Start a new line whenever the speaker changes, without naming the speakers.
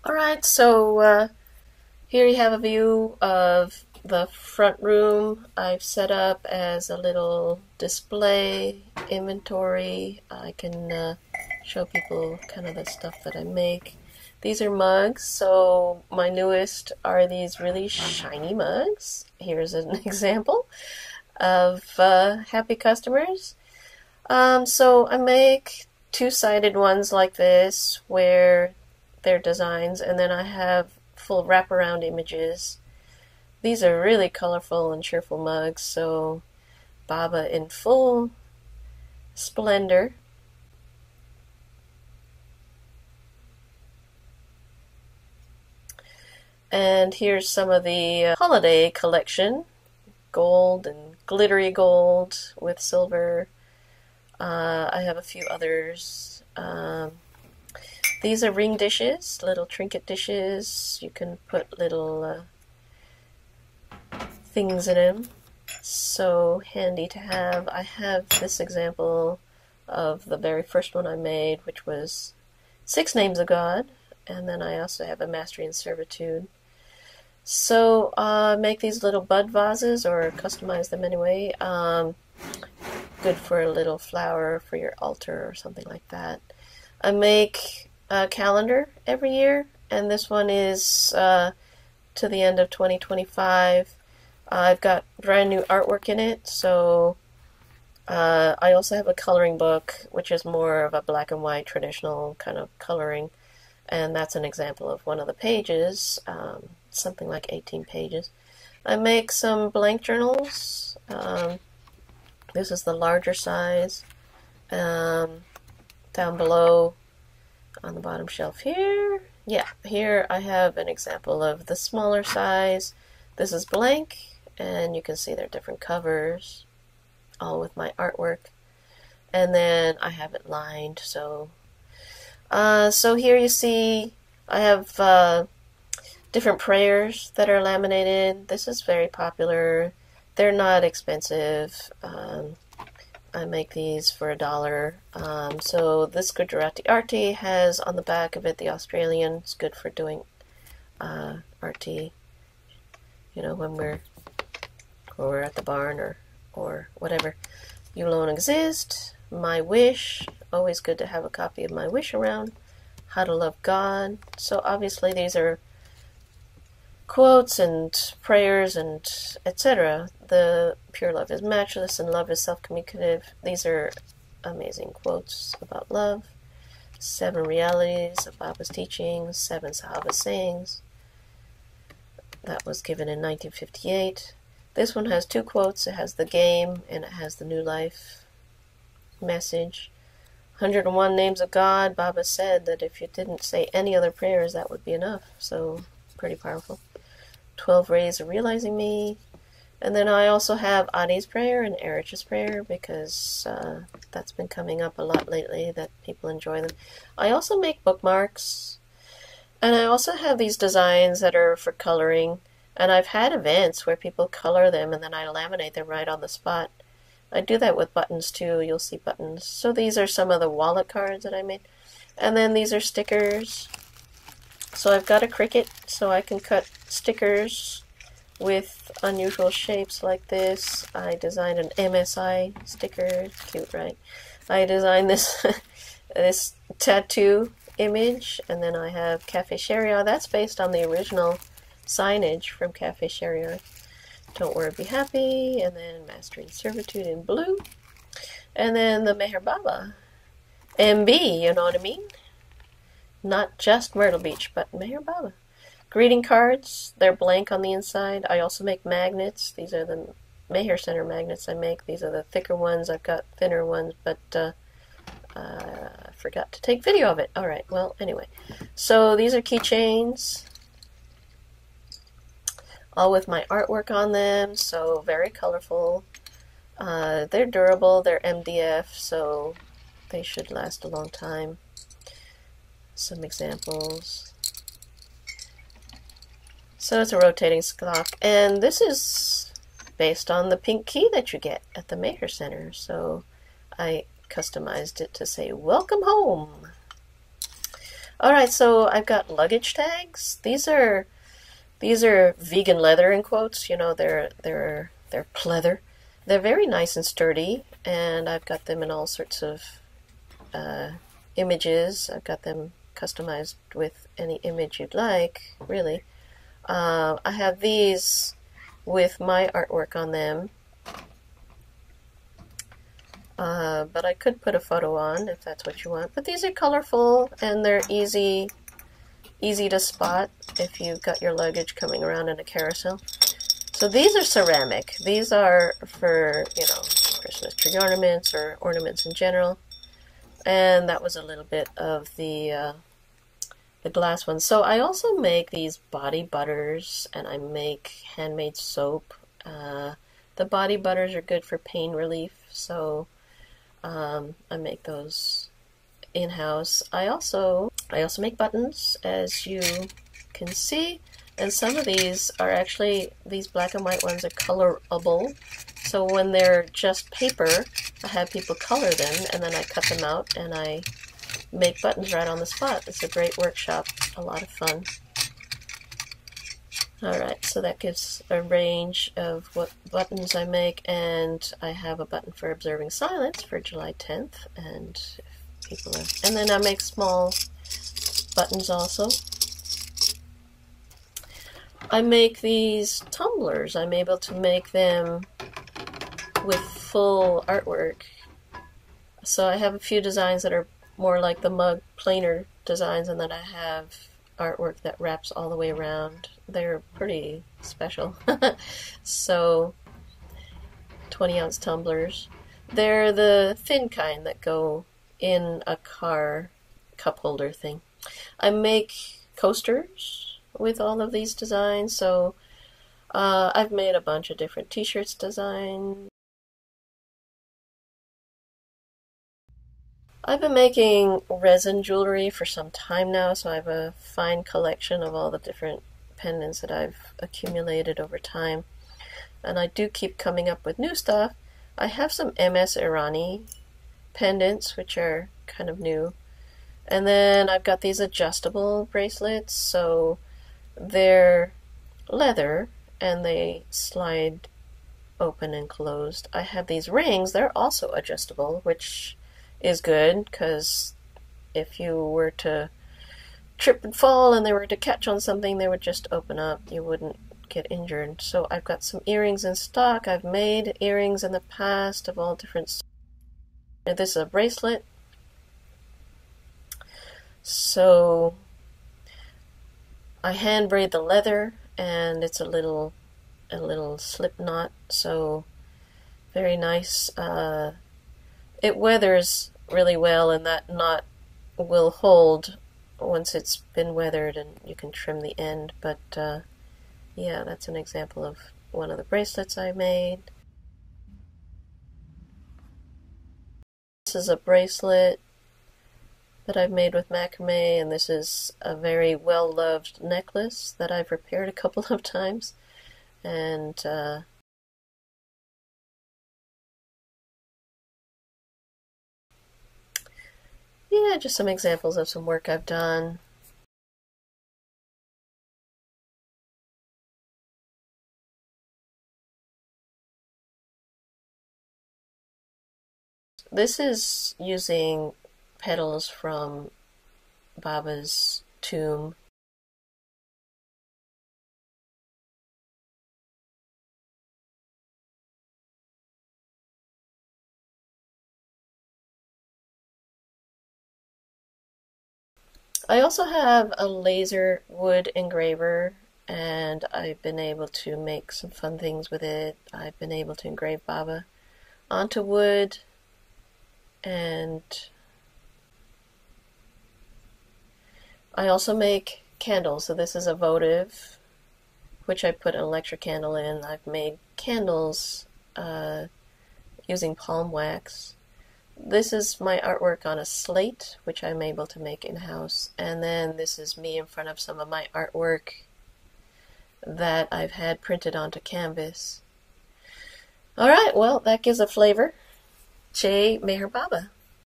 Alright, so here you have a view of the front room. I've set up as a little display inventory. I can show people kind of the stuff that I make. These are mugs, so my newest are these really shiny mugs. Here's an example of happy customers. So I make two-sided ones like this where they're designs, and then I have full wraparound images. These are really colorful and cheerful mugs, so Baba in full splendor. And here's some of the holiday collection. Gold and glittery gold with silver. I have a few others. These are ring dishes, little trinket dishes. You can put little things in them. So handy to have. I have this example of the very first one I made, which was 6 Names of God. And then I also have a Mastery and Servitude. So make these little bud vases, or customize them anyway. Good for a little flower for your altar or something like that. I make a calendar every year, and this one is to the end of 2025. I've got brand new artwork in it, so I also have a coloring book, which is more of a black and white traditional kind of coloring, and that's an example of one of the pages, something like 18 pages. I make some blank journals. This is the larger size. Down below on the bottom shelf here, yeah, here I have an example of the smaller size. This is blank, and you can see there are different covers, all with my artwork. And then I have it lined, so here you see I have different prayers that are laminated. This is very popular. They're not expensive. I make these for $1. So this Gujarati Arti has on the back of it the Australian. It's good for doing Arti, you know, when we're at the barn or whatever. You Alone Exist, My Wish, always good to have a copy of My Wish around. How to Love God. So obviously these are quotes and prayers and etc. The Pure Love is Matchless and Love is Self-Communicative. These are amazing quotes about love. 7 Realities of Baba's Teachings, 7 Sahaba Sayings. That was given in 1958. This one has 2 quotes. It has the game and it has the new life message. 101 Names of God. Baba said that if you didn't say any other prayers, that would be enough. So pretty powerful. 12 Ways of Realizing Me. And then I also have Adi's Prayer and Erich's Prayer, because that's been coming up a lot lately, that people enjoy them. I also make bookmarks, and I also have these designs that are for coloring, and I've had events where people color them and then I laminate them right on the spot. I do that with buttons too. You'll see buttons. So these are some of the wallet cards that I made. And then these are stickers. So I've got a Cricut, so I can cut stickers with unusual shapes like this. I designed an MSI sticker. Cute, right? I designed this this tattoo image, and then I have Cafe Sharia. That's based on the original signage from Cafe Sharia. Don't Worry, Be Happy, and then Mastery and Servitude in blue. And then the Meher Baba. MB, you know what I mean? Not just Myrtle Beach, but Meher Baba. Greeting cards, they're blank on the inside. I also make magnets. These are the Meher Center magnets I make. These are the thicker ones. I've got thinner ones, but I forgot to take video of it. Alright, well, anyway. So these are keychains, all with my artwork on them, so very colorful. They're durable, they're MDF, so they should last a long time. Some examples. So it's a rotating clock, and this is based on the pink key that you get at the Meher Center, so I customized it to say, "Welcome home." Alright, so I've got luggage tags. These are vegan leather in quotes, you know, they're pleather. They're very nice and sturdy, and I've got them in all sorts of images. I've got them customized with any image you'd like, really. I have these with my artwork on them, but I could put a photo on if that's what you want. But these are colorful, and they're easy to spot if you've got your luggage coming around in a carousel. So these are ceramic. These are for, you know, Christmas tree ornaments or ornaments in general. And that was a little bit of the glass ones. So I also make these body butters, and I make handmade soap. The body butters are good for pain relief, so I make those in-house. I also make buttons, as you can see, and some of these are actually, these black and white ones are colorable. So when they're just paper, I have people color them, and then I cut them out and I make buttons right on the spot. It's a great workshop, a lot of fun. Alright, so that gives a range of what buttons I make, and I have a button for observing silence for July 10th, and people are, and then I make small buttons also. I make these tumblers. I'm able to make them with full artwork. So I have a few designs that are more like the mug plainer designs, and then I have artwork that wraps all the way around. They're pretty special. So 20-ounce tumblers. They're the thin kind that go in a car cup holder thing. I make coasters with all of these designs, so I've made a bunch of different t-shirts design. I've been making resin jewelry for some time now, so I have a fine collection of all the different pendants that I've accumulated over time, and I do keep coming up with new stuff. I have some MS Irani pendants, which are kind of new, and then I've got these adjustable bracelets, so they're leather and they slide open and closed. I have these rings, they're also adjustable, which is good, because if you were to trip and fall and they were to catch on something, they would just open up. You wouldn't get injured. So I've got some earrings in stock. I've made earrings in the past of all different sorts. This is a bracelet. So I hand braid the leather, and it's a little slip knot, so very nice. It weathers really well, and that knot will hold once it's been weathered, and you can trim the end. But yeah, that's an example of one of the bracelets I made. This is a bracelet that I've made with macrame, and this is a very well-loved necklace that I've repaired a couple of times. And yeah, just some examples of some work I've done. This is using petals from Baba's tomb. I also have a laser wood engraver, and I've been able to make some fun things with it. I've been able to engrave Baba onto wood, and I also make candles. So this is a votive, which I put an electric candle in. I've made candles using palm wax. This is my artwork on a slate, which I'm able to make in-house. And then this is me in front of some of my artwork that I've had printed onto canvas. Alright, well, that gives a flavor. Jai Meher Baba.